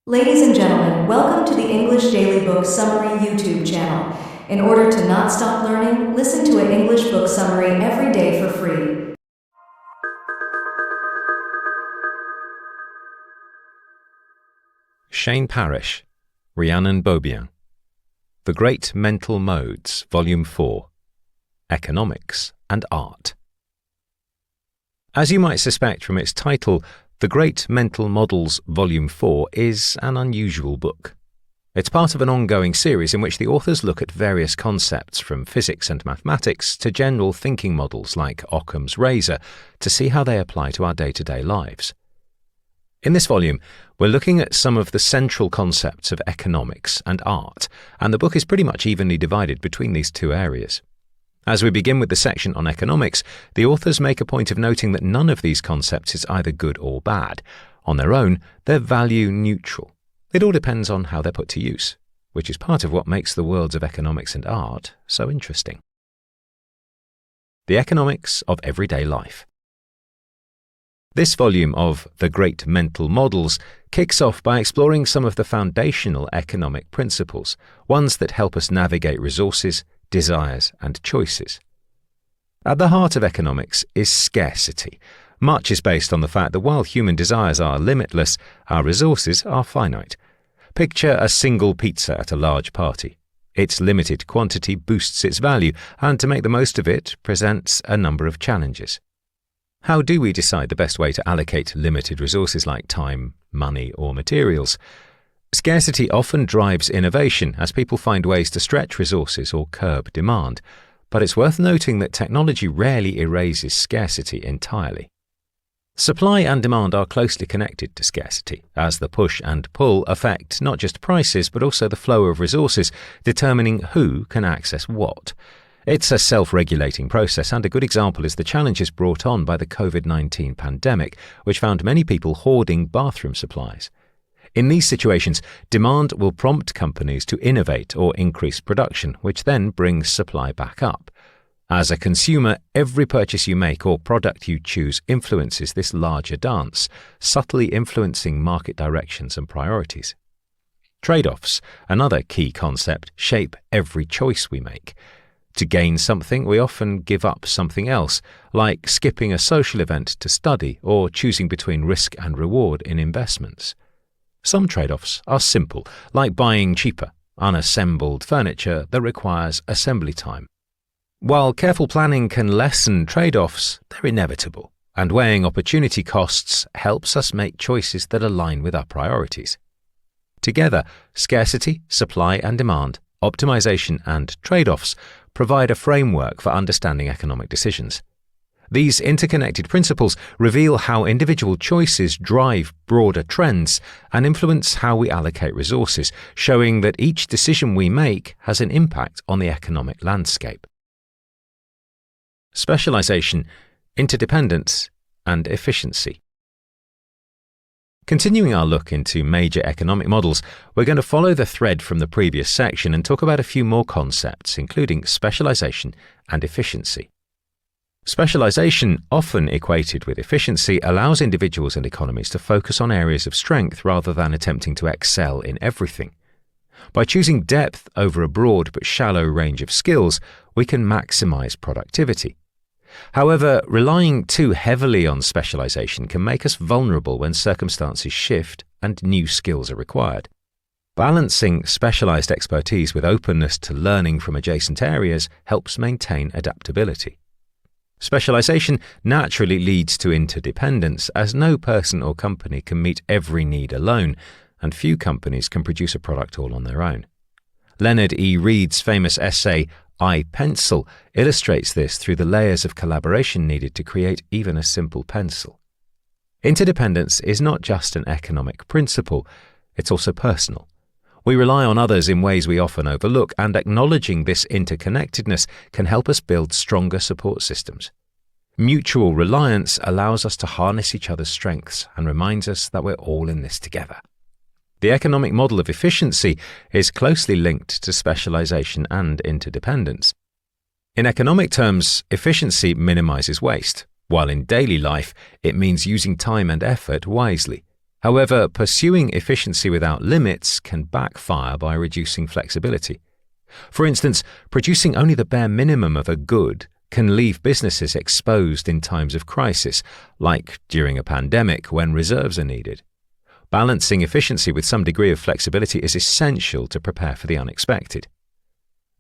Ladies and gentlemen, welcome to the English Daily Book Summary YouTube channel. In order to not stop learning, listen to an English book summary every day for free. Shane Parrish, Rhiannon Beaubien. The Great Mental Modes, Volume 4. Economics and Art. As you might suspect from its title, The Great Mental Models, Volume 4 is an unusual book. It's part of an ongoing series in which the authors look at various concepts from physics and mathematics to general thinking models like Occam's razor to see how they apply to our day-to-day lives. In this volume, we're looking at some of the central concepts of economics and art, and the book is pretty much evenly divided between these two areas. As we begin with the section on economics, the authors make a point of noting that none of these concepts is either good or bad. On their own, they're value neutral. It all depends on how they're put to use, which is part of what makes the worlds of economics and art so interesting. The economics of everyday life. This volume of The Great Mental Models kicks off by exploring some of the foundational economic principles, ones that help us navigate resources, desires, and choices. At the heart of economics is scarcity. Much is based on the fact that while human desires are limitless, our resources are finite. Picture a single pizza at a large party. Its limited quantity boosts its value, and to make the most of it presents a number of challenges. How do we decide the best way to allocate limited resources like time, money, or materials? Scarcity often drives innovation as people find ways to stretch resources or curb demand, but it's worth noting that technology rarely erases scarcity entirely. Supply and demand are closely connected to scarcity, as the push and pull affect not just prices but also the flow of resources, determining who can access what. It's a self-regulating process, and a good example is the challenges brought on by the COVID-19 pandemic, which found many people hoarding bathroom supplies. In these situations, demand will prompt companies to innovate or increase production, which then brings supply back up. As a consumer, every purchase you make or product you choose influences this larger dance, subtly influencing market directions and priorities. Trade-offs, another key concept, shape every choice we make. To gain something, we often give up something else, like skipping a social event to study or choosing between risk and reward in investments. Some trade-offs are simple, like buying cheaper, unassembled furniture that requires assembly time. While careful planning can lessen trade-offs, they're inevitable, and weighing opportunity costs helps us make choices that align with our priorities. Together, scarcity, supply and demand, optimization and trade-offs provide a framework for understanding economic decisions. These interconnected principles reveal how individual choices drive broader trends and influence how we allocate resources, showing that each decision we make has an impact on the economic landscape. Specialization, interdependence, and efficiency. Continuing our look into major economic models, we're going to follow the thread from the previous section and talk about a few more concepts, including specialization and efficiency. Specialization, often equated with efficiency, allows individuals and economies to focus on areas of strength rather than attempting to excel in everything. By choosing depth over a broad but shallow range of skills, we can maximize productivity. However, relying too heavily on specialization can make us vulnerable when circumstances shift and new skills are required. Balancing specialized expertise with openness to learning from adjacent areas helps maintain adaptability. Specialization naturally leads to interdependence, as no person or company can meet every need alone, and few companies can produce a product all on their own. Leonard E. Read's famous essay, I, Pencil, illustrates this through the layers of collaboration needed to create even a simple pencil. Interdependence is not just an economic principle, it's also personal. We rely on others in ways we often overlook, and acknowledging this interconnectedness can help us build stronger support systems. Mutual reliance allows us to harness each other's strengths and reminds us that we're all in this together. The economic model of efficiency is closely linked to specialization and interdependence. In economic terms, efficiency minimizes waste, while in daily life it means using time and effort wisely. However, pursuing efficiency without limits can backfire by reducing flexibility. For instance, producing only the bare minimum of a good can leave businesses exposed in times of crisis, like during a pandemic when reserves are needed. Balancing efficiency with some degree of flexibility is essential to prepare for the unexpected.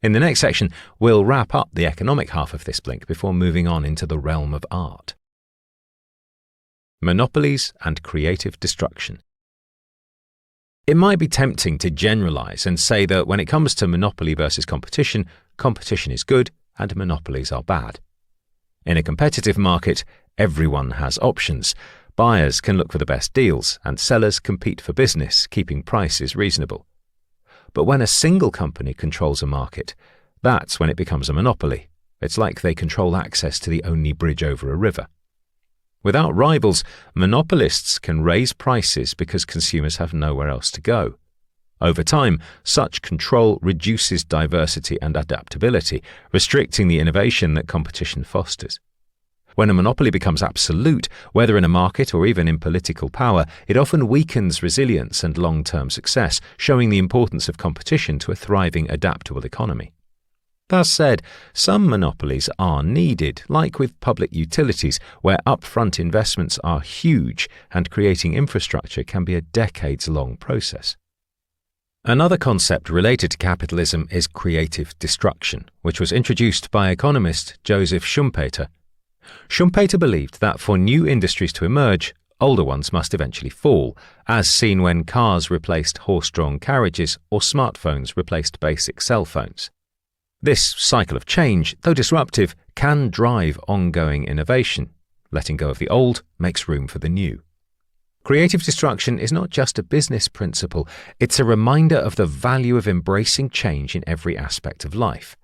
In the next section, we'll wrap up the economic half of this blink before moving on into the realm of art. Monopolies and creative destruction. It might be tempting to generalize and say that when it comes to monopoly versus competition, competition is good and monopolies are bad. In a competitive market, everyone has options. Buyers can look for the best deals, and sellers compete for business, keeping prices reasonable. But when a single company controls a market, that's when it becomes a monopoly. It's like they control access to the only bridge over a river. Without rivals, monopolists can raise prices because consumers have nowhere else to go. Over time, such control reduces diversity and adaptability, restricting the innovation that competition fosters. When a monopoly becomes absolute, whether in a market or even in political power, it often weakens resilience and long-term success, showing the importance of competition to a thriving, adaptable economy. That said, some monopolies are needed, like with public utilities, where upfront investments are huge and creating infrastructure can be a decades-long process. Another concept related to capitalism is creative destruction, which was introduced by economist Joseph Schumpeter. Schumpeter believed that for new industries to emerge, older ones must eventually fall, as seen when cars replaced horse-drawn carriages or smartphones replaced basic cell phones. This cycle of change, though disruptive, can drive ongoing innovation. Letting go of the old makes room for the new. Creative destruction is not just a business principle, it's a reminder of the value of embracing change in every aspect of life.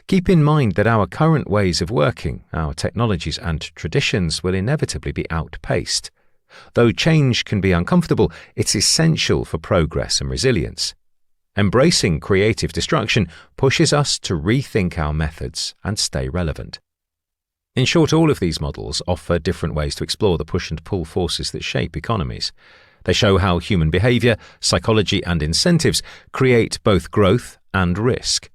Keep in mind that our current ways of working, our technologies and traditions will inevitably be outpaced. Though change can be uncomfortable, it's essential for progress and resilience. Embracing creative destruction pushes us to rethink our methods and stay relevant. In short, all of these models offer different ways to explore the push and pull forces that shape economies. They show how human behavior, psychology, and incentives create both growth and risk.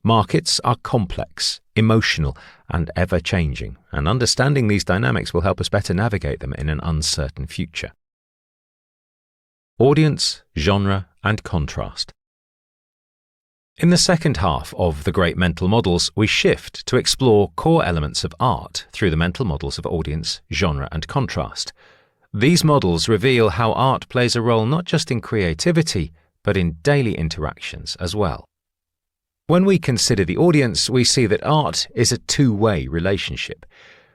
Markets are complex, emotional, and ever-changing, and understanding these dynamics will help us better navigate them in an uncertain future. Audience, genre, and contrast. In the second half of The Great Mental Models, we shift to explore core elements of art through the mental models of audience, genre, and contrast. These models reveal how art plays a role not just in creativity, but in daily interactions as well. When we consider the audience, we see that art is a two-way relationship.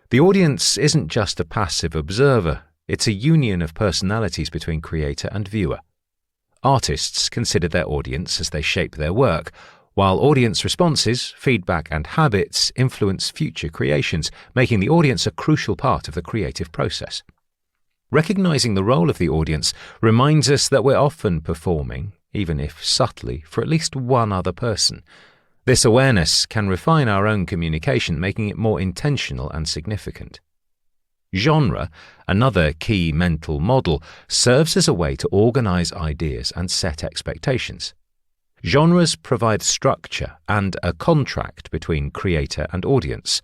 The audience isn't just a passive observer, it's a union of personalities between creator and viewer. Artists consider their audience as they shape their work, while audience responses, feedback, and habits influence future creations, making the audience a crucial part of the creative process. Recognizing the role of the audience reminds us that we're often performing, even if subtly, for at least one other person. This awareness can refine our own communication, making it more intentional and significant. Genre, another key mental model, serves as a way to organize ideas and set expectations. Genres provide structure and a contract between creator and audience.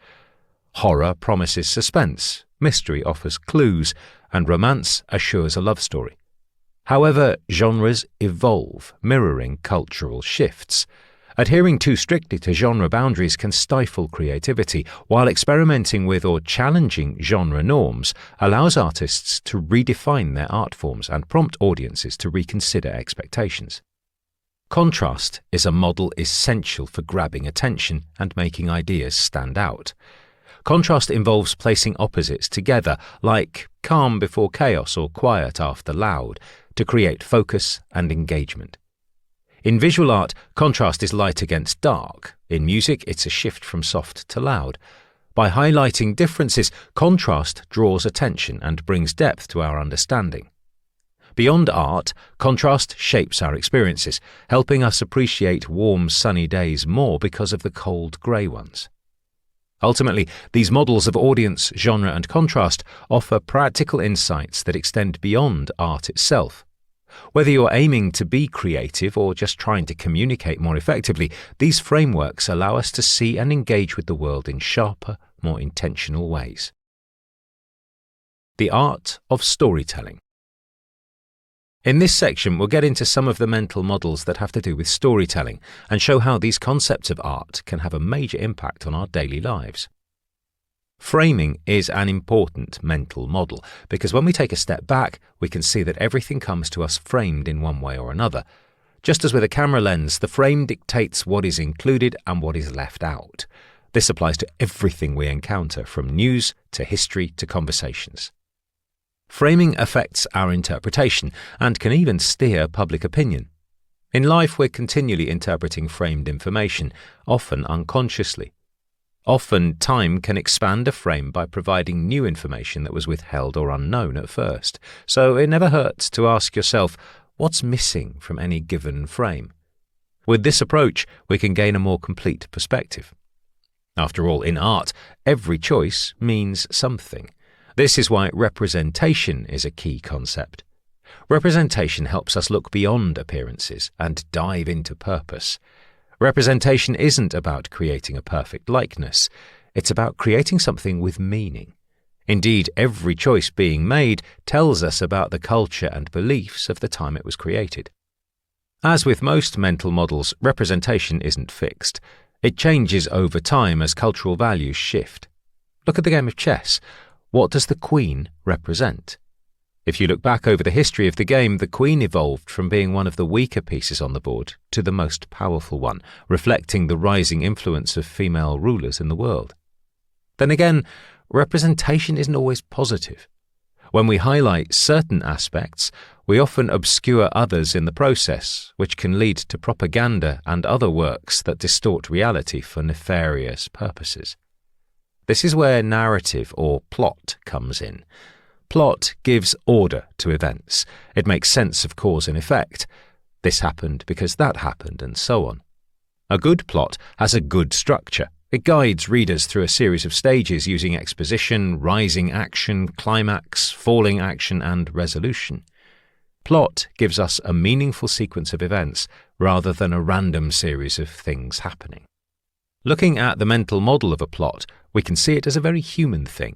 Horror promises suspense, mystery offers clues, and romance assures a love story. However, genres evolve, mirroring cultural shifts. Adhering too strictly to genre boundaries can stifle creativity, while experimenting with or challenging genre norms allows artists to redefine their art forms and prompt audiences to reconsider expectations. Contrast is a model essential for grabbing attention and making ideas stand out. Contrast involves placing opposites together, like calm before chaos or quiet after loud, to create focus and engagement. In visual art, contrast is light against dark. In music, it's a shift from soft to loud. By highlighting differences, contrast draws attention and brings depth to our understanding. Beyond art, contrast shapes our experiences, helping us appreciate warm, sunny days more because of the cold, grey ones. Ultimately, these models of audience, genre, and contrast offer practical insights that extend beyond art itself. Whether you're aiming to be creative or just trying to communicate more effectively, these frameworks allow us to see and engage with the world in sharper, more intentional ways. The art of storytelling. In this section, we'll get into some of the mental models that have to do with storytelling and show how these concepts of art can have a major impact on our daily lives. Framing is an important mental model because when we take a step back, we can see that everything comes to us framed in one way or another. Just as with a camera lens, the frame dictates what is included and what is left out. This applies to everything we encounter, from news to history to conversations. Framing affects our interpretation and can even steer public opinion. In life, we're continually interpreting framed information, often unconsciously. Often, time can expand a frame by providing new information that was withheld or unknown at first. So it never hurts to ask yourself, what's missing from any given frame? With this approach, we can gain a more complete perspective. After all, in art, every choice means something. This is why representation is a key concept. Representation helps us look beyond appearances and dive into purpose. Representation isn't about creating a perfect likeness. It's about creating something with meaning. Indeed, every choice being made tells us about the culture and beliefs of the time it was created. As with most mental models, representation isn't fixed. It changes over time as cultural values shift. Look at the game of chess. What does the queen represent? If you look back over the history of the game, the queen evolved from being one of the weaker pieces on the board to the most powerful one, reflecting the rising influence of female rulers in the world. Then again, representation isn't always positive. When we highlight certain aspects, we often obscure others in the process, which can lead to propaganda and other works that distort reality for nefarious purposes. This is where narrative or plot comes in. Plot gives order to events. It makes sense of cause and effect. This happened because that happened, and so on. A good plot has a good structure. It guides readers through a series of stages using exposition, rising action, climax, falling action, and resolution. Plot gives us a meaningful sequence of events rather than a random series of things happening. Looking at the mental model of a plot, we can see it as a very human thing.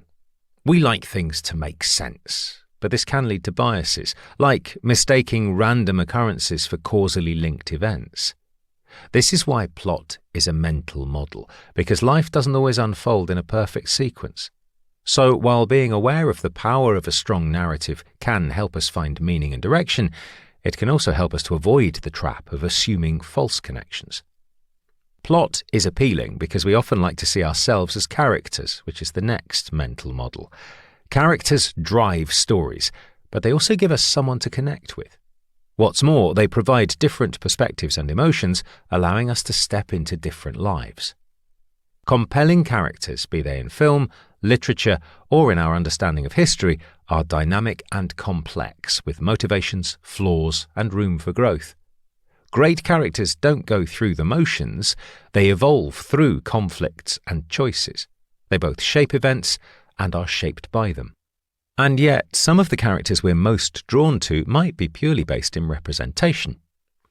We like things to make sense, but this can lead to biases, like mistaking random occurrences for causally linked events. This is why plot is a mental model, because life doesn't always unfold in a perfect sequence. So while being aware of the power of a strong narrative can help us find meaning and direction, it can also help us to avoid the trap of assuming false connections. Plot is appealing because we often like to see ourselves as characters, which is the next mental model. Characters drive stories, but they also give us someone to connect with. What's more, they provide different perspectives and emotions, allowing us to step into different lives. Compelling characters, be they in film, literature, or in our understanding of history, are dynamic and complex, with motivations, flaws, and room for growth. Great characters don't go through the motions, they evolve through conflicts and choices. They both shape events and are shaped by them. And yet, some of the characters we're most drawn to might be purely based in representation.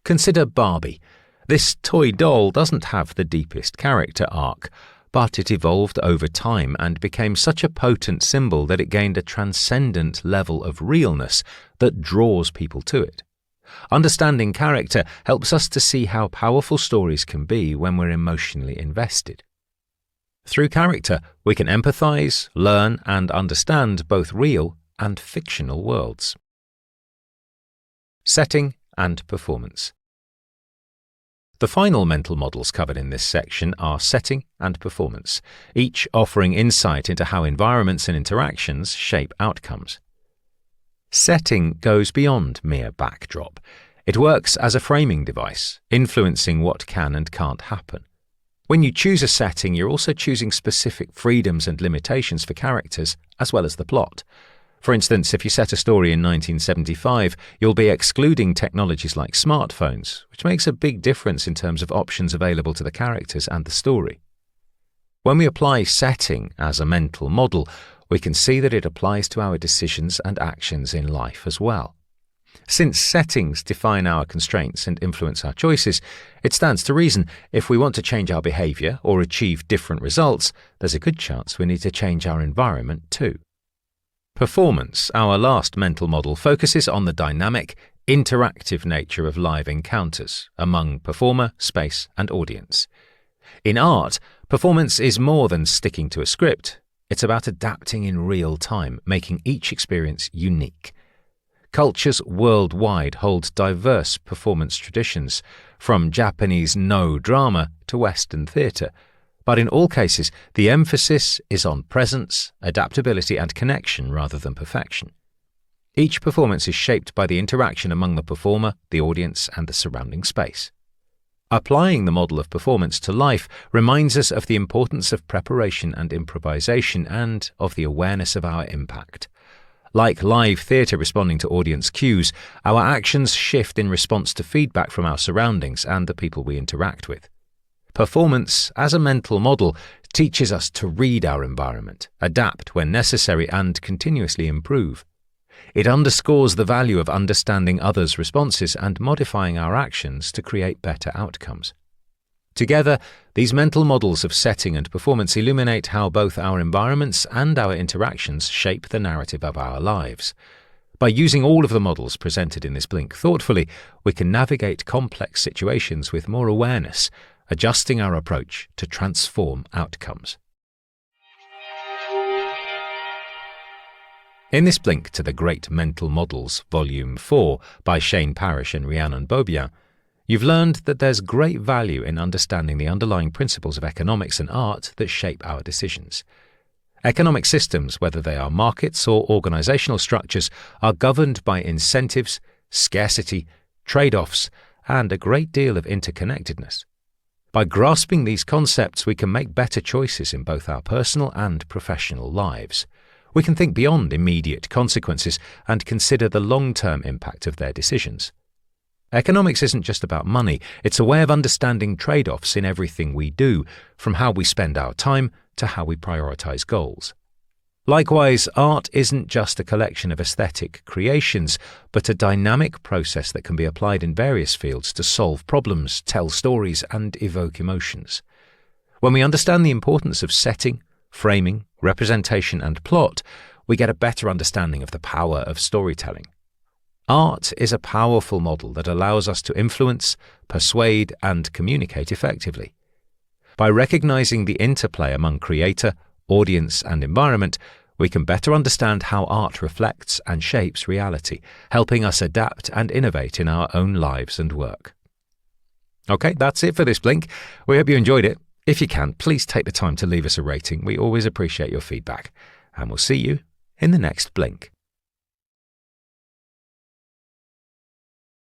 Consider Barbie. This toy doll doesn't have the deepest character arc, but it evolved over time and became such a potent symbol that it gained a transcendent level of realness that draws people to it. Understanding character helps us to see how powerful stories can be when we're emotionally invested. Through character, we can empathize, learn, and understand both real and fictional worlds. Setting and performance. The final mental models covered in this section are setting and performance, each offering insight into how environments and interactions shape outcomes. Setting goes beyond mere backdrop. It works as a framing device, influencing what can and can't happen. When you choose a setting, you're also choosing specific freedoms and limitations for characters, as well as the plot. For instance, if you set a story in 1975, you'll be excluding technologies like smartphones, which makes a big difference in terms of options available to the characters and the story. When we apply setting as a mental model, we can see that it applies to our decisions and actions in life as well. Since settings define our constraints and influence our choices, it stands to reason if we want to change our behavior or achieve different results, there's a good chance we need to change our environment too. Performance, our last mental model, focuses on the dynamic, interactive nature of live encounters among performer, space, and audience. In art, performance is more than sticking to a script. It's about adapting in real time, making each experience unique. Cultures worldwide hold diverse performance traditions, from Japanese no drama to Western theatre. But in all cases, the emphasis is on presence, adaptability, and connection rather than perfection. Each performance is shaped by the interaction among the performer, the audience, and the surrounding space. Applying the model of performance to life reminds us of the importance of preparation and improvisation and of the awareness of our impact. Like live theatre responding to audience cues, our actions shift in response to feedback from our surroundings and the people we interact with. Performance, as a mental model, teaches us to read our environment, adapt when necessary, and continuously improve. It underscores the value of understanding others' responses and modifying our actions to create better outcomes. Together, these mental models of setting and performance illuminate how both our environments and our interactions shape the narrative of our lives. By using all of the models presented in this blink thoughtfully, we can navigate complex situations with more awareness, adjusting our approach to transform outcomes. In this blink to the Great Mental Models, Volume 4, by Shane Parrish and Rhiannon Beaubien, you've learned that there's great value in understanding the underlying principles of economics and art that shape our decisions. Economic systems, whether they are markets or organizational structures, are governed by incentives, scarcity, trade-offs, and a great deal of interconnectedness. By grasping these concepts, we can make better choices in both our personal and professional lives. We can think beyond immediate consequences and consider the long-term impact of their decisions. Economics isn't just about money, it's a way of understanding trade-offs in everything we do, from how we spend our time to how we prioritize goals. Likewise, art isn't just a collection of aesthetic creations, but a dynamic process that can be applied in various fields to solve problems, tell stories, and evoke emotions. When we understand the importance of setting, framing, representation, and plot, we get a better understanding of the power of storytelling. Art is a powerful model that allows us to influence, persuade, and communicate effectively. By recognizing the interplay among creator, audience, and environment, we can better understand how art reflects and shapes reality, helping us adapt and innovate in our own lives and work. Okay, that's it for this blink. We hope you enjoyed it. If you can, please take the time to leave us a rating. We always appreciate your feedback. And we'll see you in the next blink.